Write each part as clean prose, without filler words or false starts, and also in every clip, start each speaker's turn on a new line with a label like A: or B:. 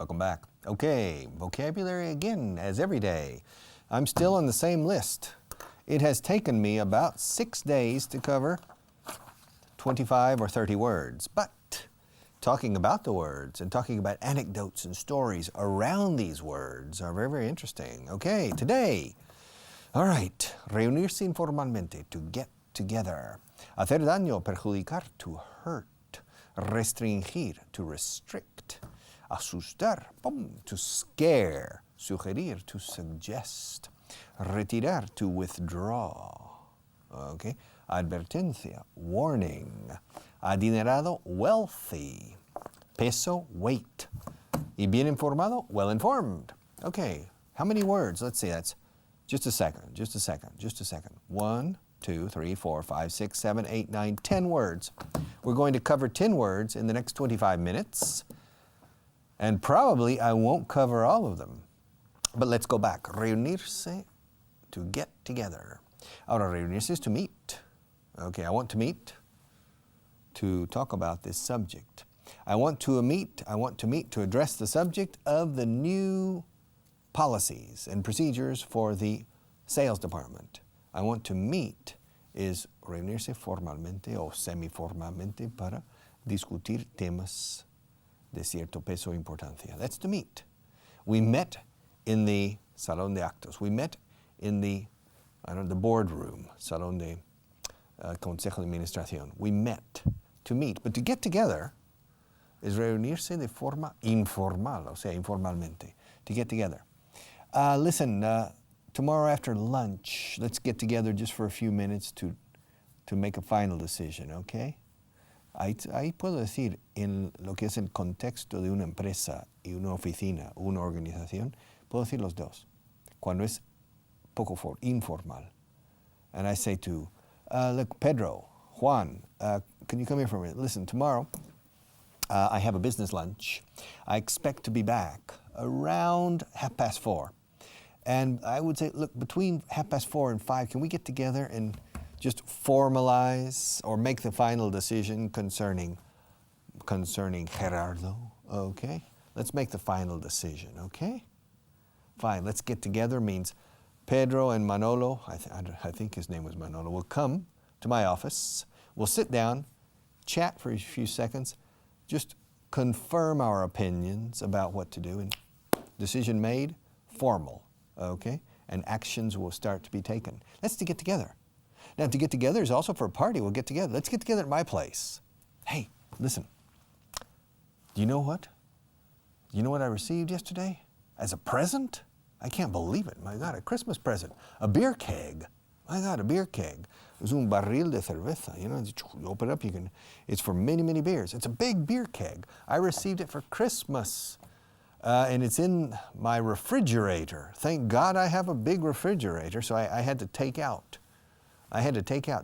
A: Welcome back. Okay, vocabulary again, as every day. I'm still on the same list. It has taken me about 6 days to cover 25 or 30 words, but talking about the words and talking about anecdotes and stories around these words are very, very interesting. Okay, today, all right, reunirse informalmente, to get together. Hacer daño, perjudicar, to hurt. Restringir, to restrict. Asustar, to scare. Sugerir, to suggest. Retirar, to withdraw. Okay. Advertencia, warning. Adinerado, wealthy. Peso, weight. Y bien informado, well informed. Okay. How many words? Let's see. That's just a second. 1, 2, 3, 4, 5, 6, 7, 8, 9, 10 words. We're going to cover 10 words in the next 25 minutes. And probably I won't cover all of them. But let's go back. Reunirse, to get together. Ahora, reunirse is to meet. Okay, I want to meet to talk about this subject. I want to meet to address the subject of the new policies and procedures for the sales department. I want to meet is reunirse formalmente o semiformalmente para discutir temas de cierto peso o importancia. That's to meet. We met in the salón de actos. We met in the boardroom, salón de consejo de administración. We met to meet. But to get together is reunirse de forma informal, o sea, informalmente. To get together. Listen, tomorrow after lunch, let's get together just for a few minutes to make a final decision, okay? Ahí puedo decir, en lo que es el contexto de una empresa y una oficina, una organización, puedo decir los dos. Cuando es poco informal. And I say to, look, Pedro, Juan, can you come here for a minute? Listen, tomorrow I have a business lunch. I expect to be back around 4:30. And I would say, look, between 4:30 and 5, can we get together and just formalize or make the final decision concerning Gerardo, okay? Let's make the final decision, okay? Fine, let's get together means Pedro and Manolo, I think his name was Manolo, will come to my office. We'll sit down, chat for a few seconds, just confirm our opinions about what to do, and decision made, formal, okay? And actions will start to be taken. That's to get together. Now, to get together is also for a party. We'll get together. Let's get together at my place. Hey, listen, do you know what? You know what I received yesterday as a present? I can't believe it. My God, a Christmas present. A beer keg. My God, a beer keg. It was un barril de cerveza. You know, you open it up, it's for many, many beers. It's a big beer keg. I received it for Christmas. And it's in my refrigerator. Thank God I have a big refrigerator, so I had to take out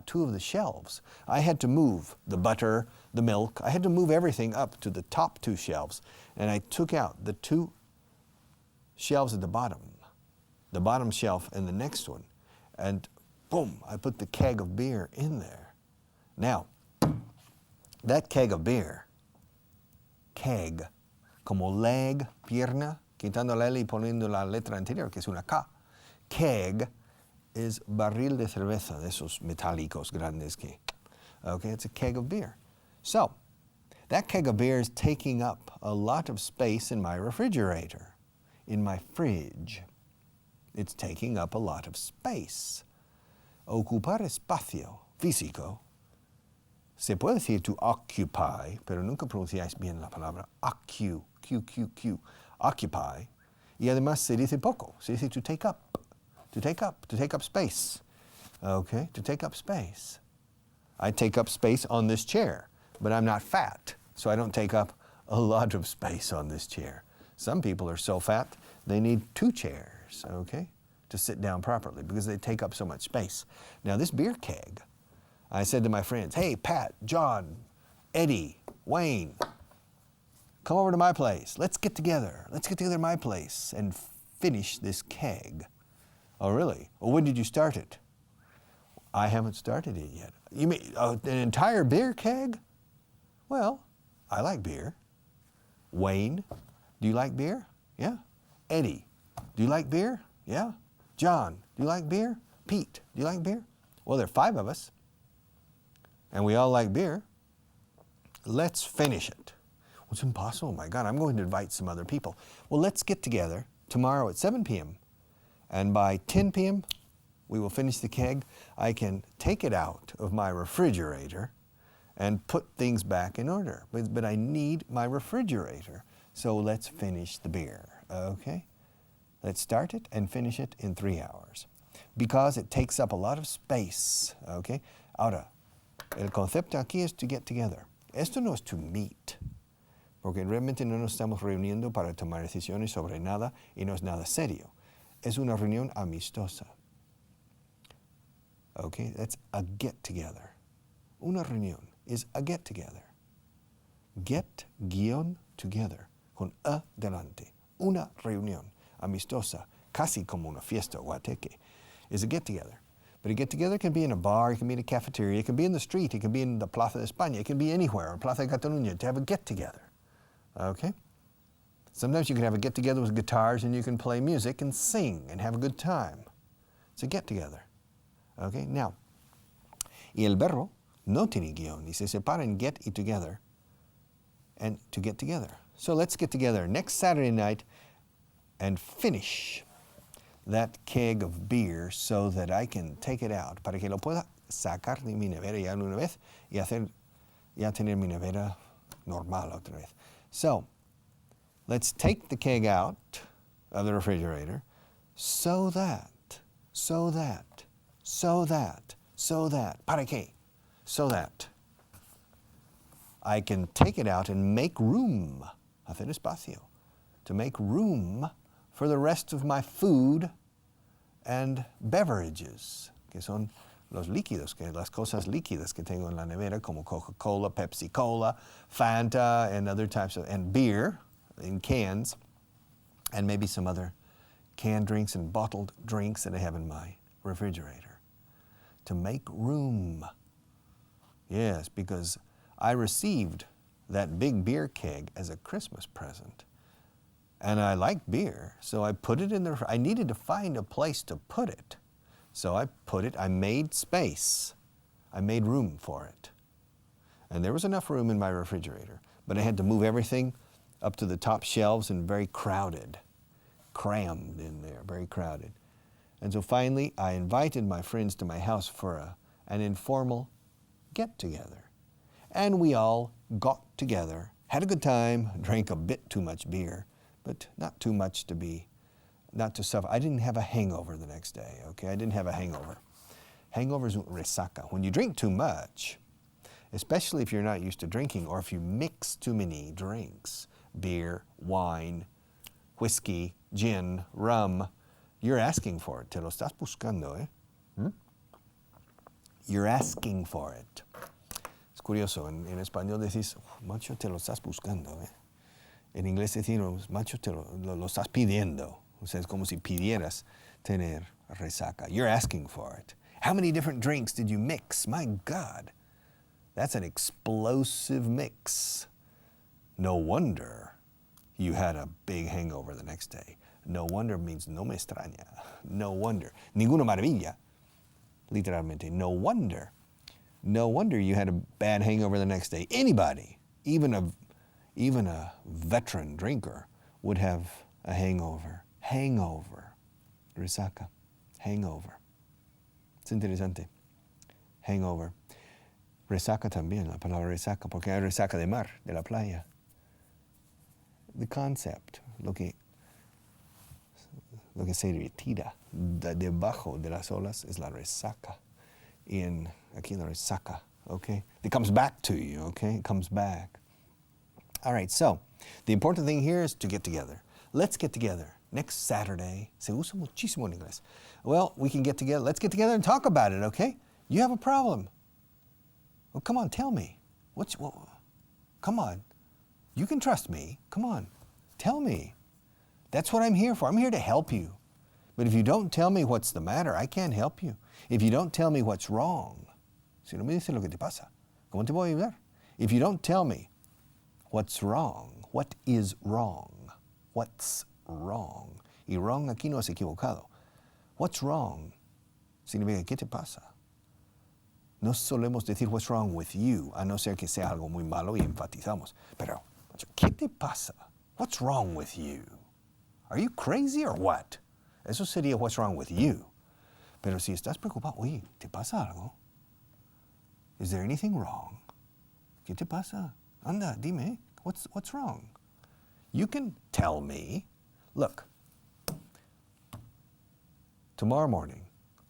A: 2 of the shelves. I had to move the butter, the milk. I had to move everything up to the top 2 shelves. And I took out the 2 shelves at the bottom shelf and the next one. And boom, I put the keg of beer in there. Now, that keg of beer, keg, como leg, pierna, quitando la L y poniendo la letra anterior, que es una K. Keg is barril de cerveza, de esos metálicos grandes que, okay, it's a keg of beer. So, that keg of beer is taking up a lot of space in my refrigerator, in my fridge. It's taking up a lot of space. Ocupar espacio físico. Se puede decir to occupy, pero nunca pronunciáis bien la palabra occupy. Y además se dice poco, se dice to take up space. Okay, to take up space. I take up space on this chair, but I'm not fat, so I don't take up a lot of space on this chair. Some people are so fat, they need 2 chairs, okay, to sit down properly because they take up so much space. Now this beer keg, I said to my friends, hey, Pat, John, Eddie, Wayne, come over to my place. Let's get together at my place and finish this keg. Oh, really? Well, when did you start it? I haven't started it yet. You mean an entire beer keg? Well, I like beer. Wayne, Do you like beer? Yeah. Eddie, do you like beer? Yeah. John, do you like beer? Pete, do you like beer? Well, there are 5 of us, and we all like beer. Let's finish it. Well, it's impossible. My God, I'm going to invite some other people. Well, let's get together tomorrow at 7 p.m., and by 10 p.m., we will finish the keg. I can take it out of my refrigerator and put things back in order. But I need my refrigerator. So let's finish the beer, okay? Let's start it and finish it in 3 hours. Because it takes up a lot of space, okay? Ahora, el concepto aquí es to get together. Esto no es to meet, porque realmente no nos estamos reuniendo para tomar decisiones sobre nada y no es nada serio. Es una reunión amistosa. Okay, that's a get-together. Una reunión is a get-together. Get, guión, together, con a delante. Una reunión amistosa, casi como una fiesta guateque, is a get-together. But a get-together can be in a bar, it can be in a cafeteria, it can be in the street, it can be in the Plaza de España, it can be anywhere, or Plaza de Cataluña, to have a get-together. Okay? Sometimes you can have a get-together with guitars and you can play music and sing and have a good time. It's a get-together. Okay, now, y el verbo no tiene guión, y se separa en get y together, and to get together. So let's get together next Saturday night and finish that keg of beer so that I can take it out, para que lo pueda sacar de mi nevera ya una vez y tener mi nevera normal otra vez. So, let's take the keg out of the refrigerator so that, ¿para qué? So that I can take it out and make room, hacer espacio, to make room for the rest of my food and beverages, que son los líquidos, las cosas líquidas que tengo en la nevera, como Coca-Cola, Pepsi-Cola, Fanta, and other types of, and beer in cans, and maybe some other canned drinks and bottled drinks that I have in my refrigerator. To make room. Yes, because I received that big beer keg as a Christmas present. And I like beer, so I put it in the, I needed to find a place to put it. So I made space. I made room for it. And there was enough room in my refrigerator, but I had to move everything up to the top shelves and very crowded, crammed in there, very crowded. And so finally, I invited my friends to my house for an informal get-together. And we all got together, had a good time, drank a bit too much beer, but not too much not to suffer. I didn't have a hangover the next day, okay? I didn't have a hangover. Hangover is resaca. When you drink too much, especially if you're not used to drinking or if you mix too many drinks, beer, wine, whiskey, gin, rum, you're asking for it. Te lo estás buscando, eh? You're asking for it. Es curioso, en español decís, macho, te lo estás buscando, eh? En inglés decimos, macho, te lo estás pidiendo. O sea, es como si pidieras tener resaca. You're asking for it. How many different drinks did you mix? My God, that's an explosive mix. No wonder you had a big hangover the next day. No wonder means no me extraña. No wonder. Ninguna maravilla. Literalmente. No wonder. No wonder you had a bad hangover the next day. Anybody, even a veteran drinker, would have a hangover. Hangover. Resaca. Hangover. Es interesante. Hangover. Resaca también, la palabra resaca, porque hay resaca de mar, de la playa. The concept, lo que se retira debajo de las olas es la resaca. Aquí la resaca, okay? It comes back to you, okay? It comes back. All right, so the important thing here is to get together. Let's get together next Saturday. Se usa muchísimo en inglés. Well, we can get together. Let's get together and talk about it, okay? You have a problem. Well, come on, tell me. Come on. You can trust me. Come on. Tell me. That's what I'm here for. I'm here to help you. But if you don't tell me what's the matter, I can't help you. If you don't tell me what's wrong, si no me dices lo que te pasa, ¿cómo te voy a ayudar? If you don't tell me what's wrong, what is wrong, what's wrong. Y wrong aquí no es equivocado. What's wrong significa ¿qué te pasa? No solemos decir what's wrong with you, a no ser que sea algo muy malo y enfatizamos. Pero, ¿qué te pasa? What's wrong with you? Are you crazy or what? Eso sería what's wrong with you. Pero si estás preocupado, oye, ¿te pasa algo? Is there anything wrong? ¿Qué te pasa? Anda, dime, what's wrong? You can tell me, look, tomorrow morning,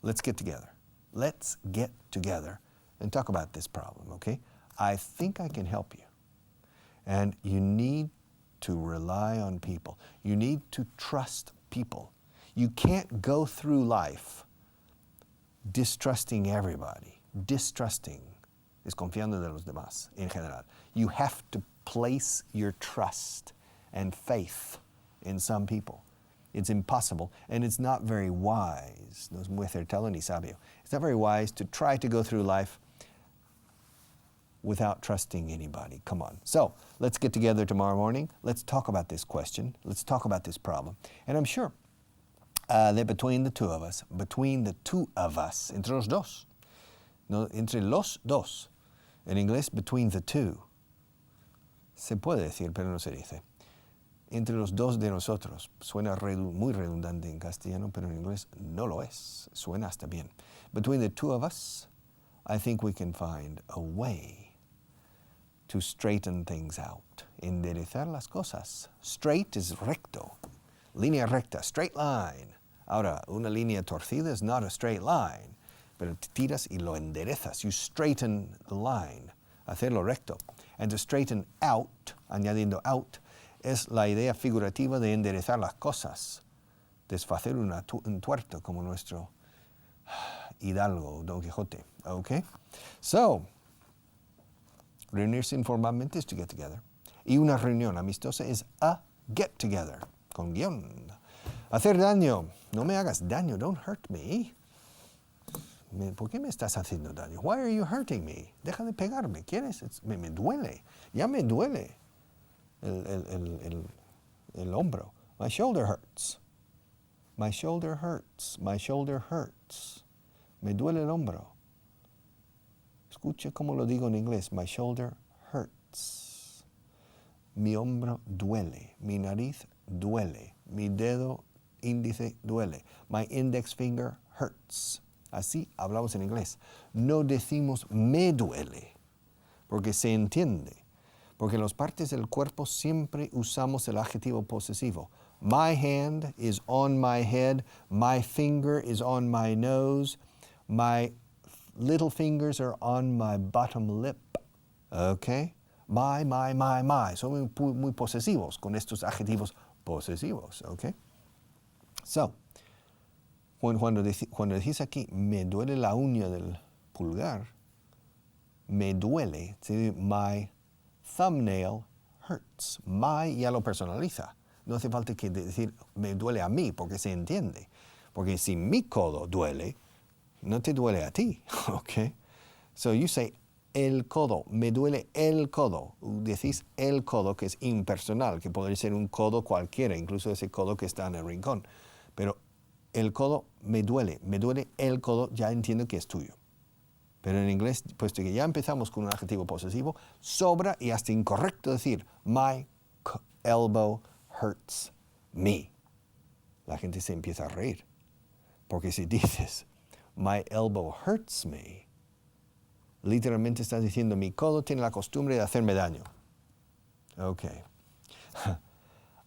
A: let's get together. Let's get together and talk about this problem, okay? I think I can help you. And you need to rely on people. You need to trust people. You can't go through life distrusting everybody. Distrusting, desconfiando de los demás en general. You have to place your trust and faith in some people. It's impossible, and it's not very wise. No es muy acertado ni sabio. It's not very wise to try to go through life without trusting anybody. Come on. So, let's get together tomorrow morning. Let's talk about this question. Let's talk about this problem. And I'm sure that between the two of us, entre los dos, no, entre los dos, en inglés, between the two, se puede decir, pero no se dice. Entre los dos de nosotros. Suena muy redundante en castellano, pero en inglés no lo es. Suena hasta bien. Between the two of us, I think we can find a way to straighten things out. Enderezar las cosas. Straight is recto. Línea recta, straight line. Ahora, una línea torcida is not a straight line. Pero te tiras y lo enderezas. You straighten the line. Hacerlo recto. And to straighten out, añadiendo out, es la idea figurativa de enderezar las cosas, desfacer un tuerto como nuestro hidalgo Don Quijote. Okay? So, reunirse informalmente es to get together. Y una reunión amistosa es a get together, con guión. Hacer daño. No me hagas daño. Don't hurt me. ¿Por qué me estás haciendo daño? Why are you hurting me? Deja de pegarme. ¿Quieres? Me duele. Ya me duele. El hombro. My shoulder hurts. My shoulder hurts. My shoulder hurts. Me duele el hombro. Escuche cómo lo digo en inglés. My shoulder hurts. Mi hombro duele. Mi nariz duele. Mi dedo índice duele. My index finger hurts. Así hablamos en inglés. No decimos me duele, porque se entiende. Porque en las partes del cuerpo siempre usamos el adjetivo posesivo. My hand is on my head. My finger is on my nose. My little fingers are on my bottom lip. Okay? My. Son muy posesivos con estos adjetivos posesivos. Okay? So, cuando decís aquí, me duele la uña del pulgar, me duele, my thumbnail hurts. My ya lo personaliza. No hace falta que decir me duele a mí, porque se entiende. Porque si mi codo duele, no te duele a ti. Okay? So you say el codo, me duele el codo. Decís el codo, que es impersonal, que podría ser un codo cualquiera, incluso ese codo que está en el rincón. Pero el codo me duele el codo, ya entiendo que es tuyo. Pero en inglés, puesto que ya empezamos con un adjetivo posesivo, sobra y hasta incorrecto decir my elbow hurts me. La gente se empieza a reír. Porque si dices my elbow hurts me, literalmente estás diciendo mi codo tiene la costumbre de hacerme daño. Okay.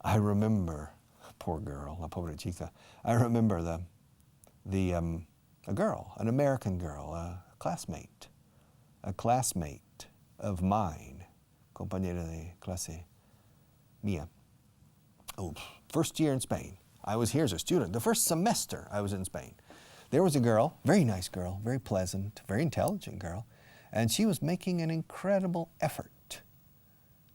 A: I remember, poor girl, la pobre chica. I remember a girl, an American girl, a classmate of mine, compañera de clase mía. Oh, first year in Spain. I was here as a student. The first semester I was in Spain. There was a girl, very nice girl, very pleasant, very intelligent girl, and she was making an incredible effort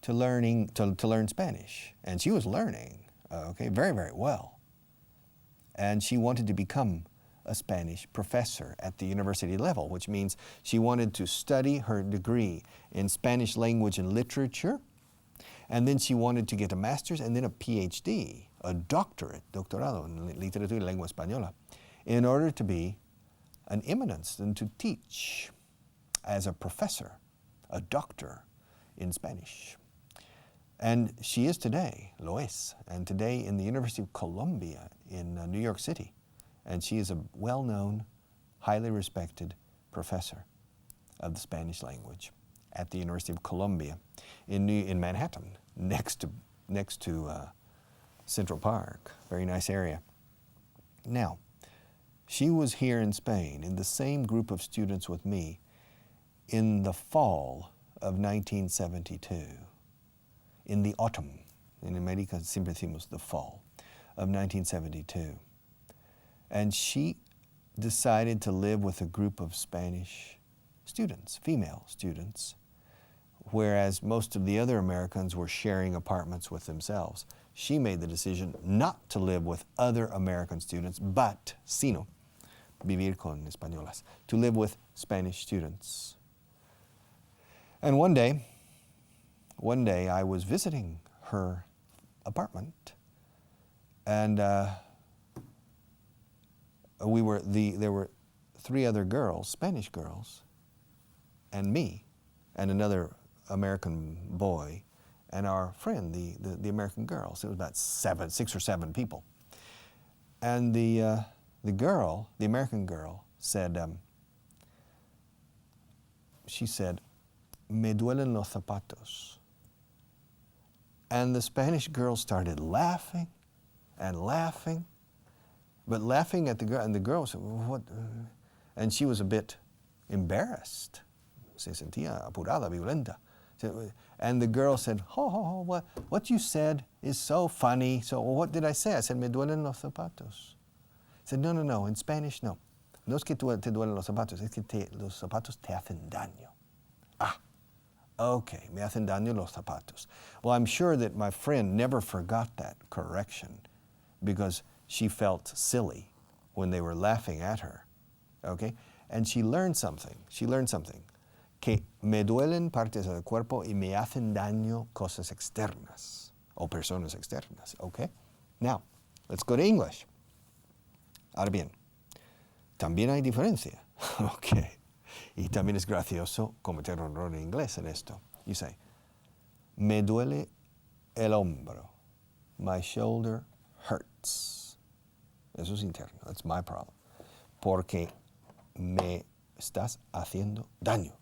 A: to learn Spanish. And she was learning, very, very well. And she wanted to become a Spanish professor at the university level, which means she wanted to study her degree in Spanish language and literature And then she wanted to get a master's and then a PhD, a doctorado en literatura y lengua española, in order to be an eminence and to teach as a professor, a doctor in Spanish. And she is today, lo es, and today in the University of Columbia in New York City. And she is a well-known, highly respected professor of the Spanish language at the University of Columbia in Manhattan, next to Central Park. Very nice area. Now, she was here in Spain in the same group of students with me in the fall of 1972. In the autumn, in America siempre decimos the fall, of 1972. And she decided to live with a group of Spanish students, female students, whereas most of the other Americans were sharing apartments with themselves. She made the decision not to live with other American students, but, sino, vivir con españolas, to live with Spanish students. And one day I was visiting her apartment, and there were 3 other girls, Spanish girls, and me, and another American boy, and our friend, the American girl. So it was about 6 or 7 people. And the American girl said, she said, "Me duelen los zapatos." And the Spanish girl started laughing and laughing, but laughing at the girl, and the girl said, "What?" And she was a bit embarrassed. Se sentía apurada, violenta. And the girl said, "Oh, what you said is so funny." So what did I say? I said, "Me duelen los zapatos." I said, no, in Spanish no. No es que te duelen los zapatos, es que los zapatos te hacen daño. Okay, me hacen daño los zapatos. Well, I'm sure that my friend never forgot that correction because she felt silly when they were laughing at her, okay? And she learned something. Que me duelen partes del cuerpo y me hacen daño cosas externas o personas externas, okay? Now, let's go to English. Ahora bien, también hay diferencia, okay? Y también es gracioso cometer un error en inglés en esto. You say, me duele el hombro. My shoulder hurts. Eso es interno. That's my problem. Porque me estás haciendo daño.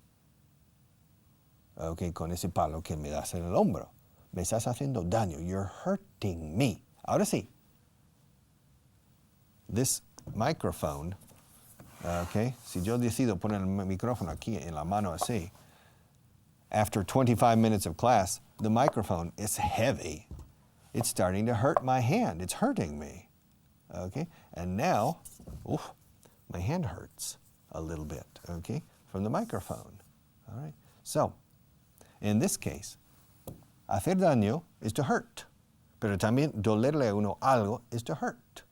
A: Okay, con ese palo que me das en el hombro. Me estás haciendo daño. You're hurting me. Ahora sí. This microphone, okay, si yo decido poner el micrófono aquí en la mano así, after 25 minutes of class, the microphone is heavy. It's starting to hurt my hand. It's hurting me, okay? And now, my hand hurts a little bit, okay, from the microphone, all right? So, in this case, hacer daño is to hurt, pero también dolerle a uno algo is to hurt.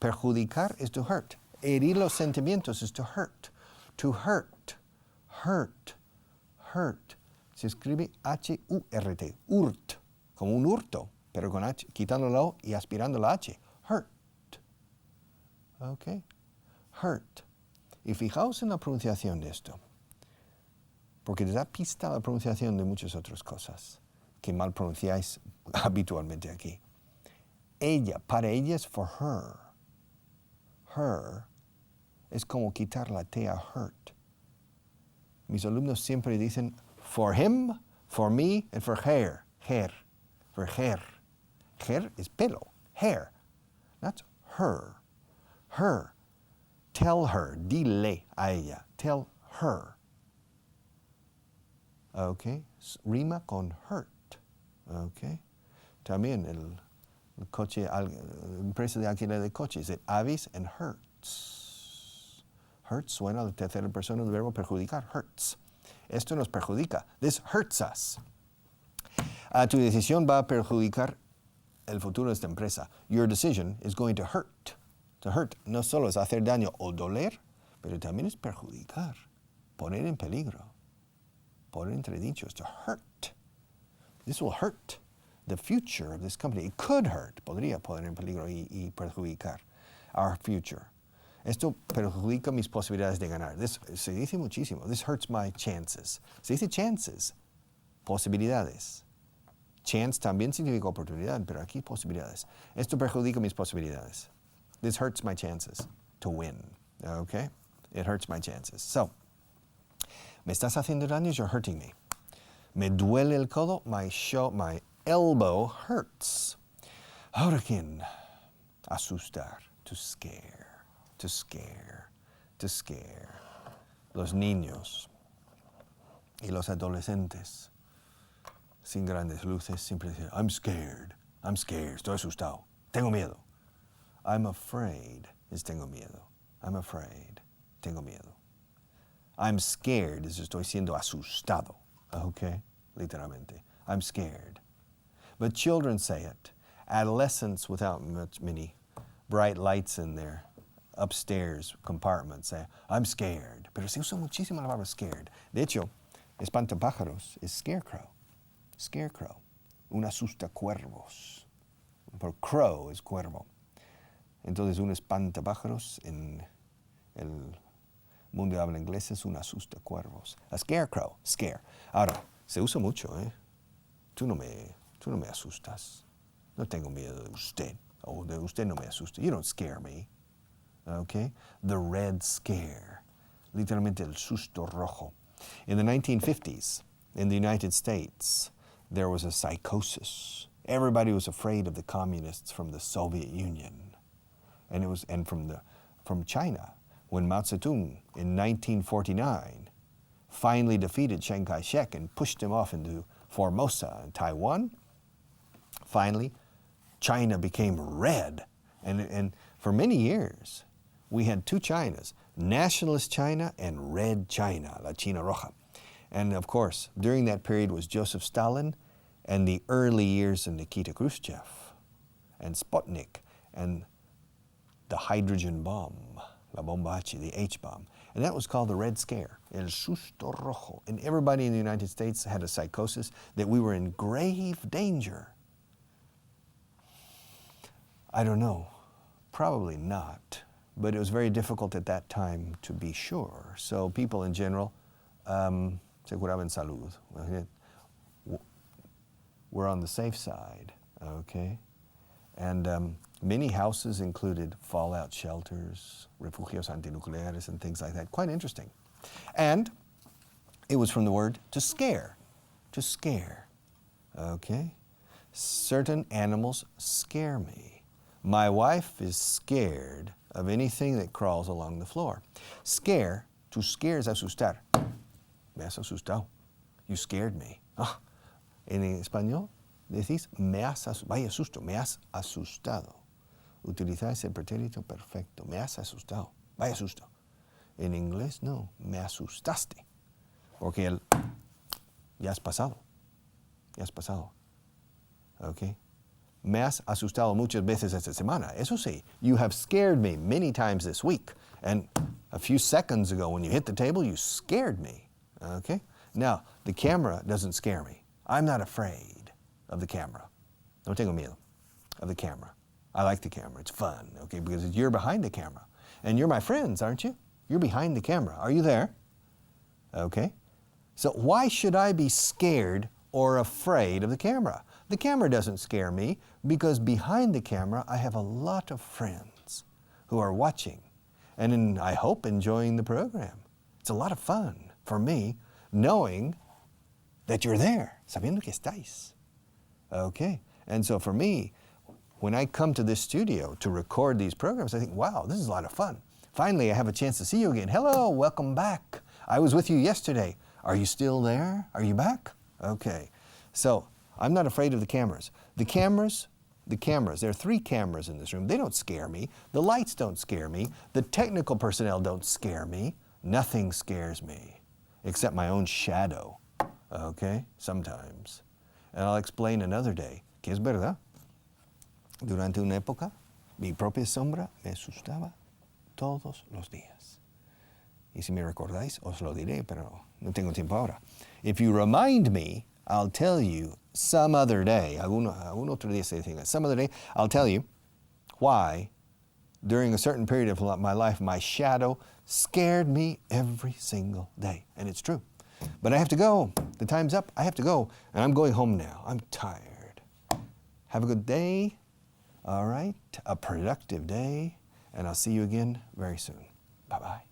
A: Perjudicar is to hurt. Herir los sentimientos is to hurt. To hurt, hurt, hurt. Se escribe H-U-R-T, hurt, como un hurto, pero con H, quitando la O y aspirando la H. Hurt. Okay? Hurt. Y fijaos en la pronunciación de esto, porque te da pista la pronunciación de muchas otras cosas que mal pronunciáis habitualmente aquí. Ella, para ella es for her. Her es como quitar la T a hurt. Mis alumnos siempre dicen for him, for me, and for her. Her. For her. Her is pelo. Hair. That's her. Her. Tell her. Dile a ella. Tell her. Okay. Rima con hurt. Okay. También el coche, empresa de alquiler de coches, it avis and hurts. Hurts suena a la tercera persona del verbo perjudicar. Hurts. Esto nos perjudica. This hurts us. Tu decisión va a perjudicar el futuro de esta empresa. Your decision is going to hurt. To hurt no solo es hacer daño o doler, pero también es perjudicar, poner en peligro, poner entredicho, es to hurt. This will hurt. the future of this company. It could hurt, podría poner en peligro y perjudicar our future. Esto perjudica mis posibilidades de ganar. Se dice muchísimo. This hurts my chances. Se dice chances, posibilidades. Chance también significa oportunidad, pero aquí posibilidades. Esto perjudica mis posibilidades. This hurts my chances to win. Okay? It hurts my chances. So, me estás haciendo daño, you're hurting me. Me duele el codo, my elbow hurts. Hurricane, asustar, to scare. To scare, to scare. Los niños y los adolescentes sin grandes luces siempre dicen, I'm scared, estoy asustado, tengo miedo. I'm afraid es tengo miedo. I'm afraid, tengo miedo. I'm scared es estoy siendo asustado, okay, literalmente. I'm scared. But children say it. Adolescents without many bright lights in their upstairs compartment say, I'm scared. Pero se usa muchísimo la palabra scared. De hecho, espantapájaros es scarecrow. Scarecrow. Un asustacuervos. Por crow es cuervo. Entonces, un espantapájaros en el mundo de habla inglesa es un asustacuervos. A scarecrow, scare. Ahora, se usa mucho, ¿eh? Tú no me asustas. No tengo miedo de usted. O de usted no me asusta. You don't scare me. Okay? The Red Scare, literalmente el susto rojo. In the 1950s, in the United States, there was a psychosis. Everybody was afraid of the communists from the Soviet Union, and from China. When Mao Zedong in 1949 finally defeated Chiang Kai-shek and pushed him off into Formosa in Taiwan, finally China became red, and for many years. We had two Chinas, nationalist China and red China, la China Roja. And of course, during that period was Joseph Stalin and the early years of Nikita Khrushchev and Sputnik and the hydrogen bomb, la bomba H, the H-bomb. And that was called the Red Scare, el susto rojo. And everybody in the United States had a psychosis that we were in grave danger. I don't know, probably not. But it was very difficult at that time to be sure. So people in general se curaban salud. We're on the safe side, okay? And many houses included fallout shelters, refugios antinucleares, and things like that. Quite interesting. And it was from the word to scare, okay? Certain animals scare me. My wife is scared of anything that crawls along the floor. Scare, to scare es asustar. Me has asustado. You scared me. Ah. En español decís, vaya susto, me has asustado. Utilizáis el pretérito perfecto. Me has asustado. Vaya susto. En inglés, no, me asustaste. Porque ya has pasado. Ya has pasado. Okay? Me has asustado muchas veces esta semana. Eso sí, you have scared me many times this week. And a few seconds ago when you hit the table, you scared me. Okay? Now, the camera doesn't scare me. I'm not afraid of the camera. No tengo miedo of the camera. I like the camera. It's fun, okay? Because you're behind the camera. And you're my friends, aren't you? You're behind the camera. Are you there? Okay? So why should I be scared or afraid of the camera? The camera doesn't scare me because behind the camera I have a lot of friends who are watching and I hope enjoying the program. It's a lot of fun for me knowing that you're there, sabiendo que estáis. Okay? And so for me, when I come to this studio to record these programs, I think, wow, this is a lot of fun. Finally, I have a chance to see you again. Hello, welcome back. I was with you yesterday. Are you still there? Are you back? Okay. So I'm not afraid of the cameras. The cameras, there are 3 cameras in this room. They don't scare me. The lights don't scare me. The technical personnel don't scare me. Nothing scares me except my own shadow. Okay? Sometimes. And I'll explain another day que es verdad. Durante una época, mi propia sombra me asustaba todos los días. Y si me recordáis, os lo diré, pero no tengo tiempo ahora. If you remind me, I'll tell you some other day, algún otro día se dice, some other day, I'll tell you why during a certain period of my life, my shadow scared me every single day. And it's true. But I have to go. The time's up. I have to go. And I'm going home now. I'm tired. Have a good day. All right. A productive day. And I'll see you again very soon. Bye-bye.